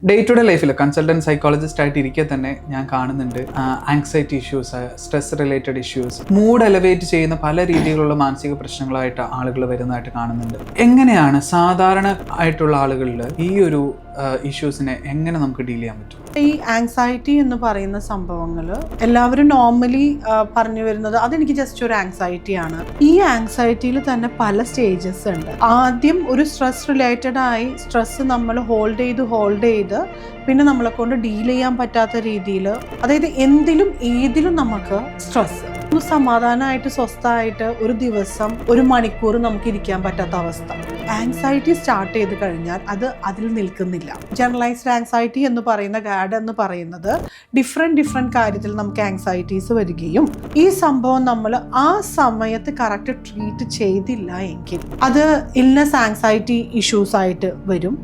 Day to day ലൈഫിൽ consultant psychologist ആയിട്ട് ഇരിക്കെ തന്നെ ഞാൻ കാണുന്നുണ്ട് anxiety issues, stress related issues, mood elevate ചെയ്യുന്ന പല രീതിയിലുള്ള മാനസിക പ്രശ്നങ്ങളായിട്ട് ആളുകൾ വരുന്നതായിട്ട് കാണുന്നുണ്ട്. എങ്ങനെയാണ് സാധാരണ ആയിട്ടുള്ള ആളുകളിൽ ഈ ഒരു ഇഷ്യൂസിനെ എങ്ങനെ നമുക്ക് ഡീൽ ചെയ്യാൻ പറ്റും? ഈ ആങ്സൈറ്റി എന്ന് പറയുന്ന സംഭവങ്ങൾ എല്ലാവരും നോർമലി പറഞ്ഞു വരുന്നത് അതെനിക്ക് ജസ്റ്റ് ഒരു ആങ്സൈറ്റി ആണ്. ഈ ആങ്സൈറ്റിയിൽ തന്നെ പല സ്റ്റേജസ് ഉണ്ട്. ആദ്യം ഒരു സ്ട്രെസ് റിലേറ്റഡ് ആയി സ്ട്രെസ് നമ്മൾ ഹോൾഡ് ചെയ്ത് പിന്നെ നമ്മളെ കൊണ്ട് ഡീൽ ചെയ്യാൻ പറ്റാത്ത രീതിയിൽ, അതായത് എന്തിലും ഏതിലും നമുക്ക് സ്ട്രെസ്, ഒന്ന് സമാധാനമായിട്ട് സ്വസ്ഥമായിട്ട് ഒരു ദിവസം ഒരു മണിക്കൂർ നമുക്ക് ഇരിക്കാൻ പറ്റാത്ത അവസ്ഥ. ആങ്സൈറ്റി സ്റ്റാർട്ട് ചെയ്ത് കഴിഞ്ഞാൽ അത് അതിൽ നിൽക്കുന്നില്ല. ജനറലൈസ്ഡ് ആങ്സൈറ്റി എന്ന് പറയുന്ന ഗാഡ് എന്ന് പറയുന്നത് ഡിഫറെൻറ്റ് കാര്യത്തിൽ നമുക്ക് ആങ്സൈറ്റീസ് വരികയും ഈ സംഭവം നമ്മൾ ആ സമയത്ത് കറക്റ്റ് ട്രീറ്റ് ചെയ്തില്ല എങ്കിൽ അത് ഇൽനെസ് ആങ്സൈറ്റി ഇഷ്യൂസ് ആയിട്ട് വരും.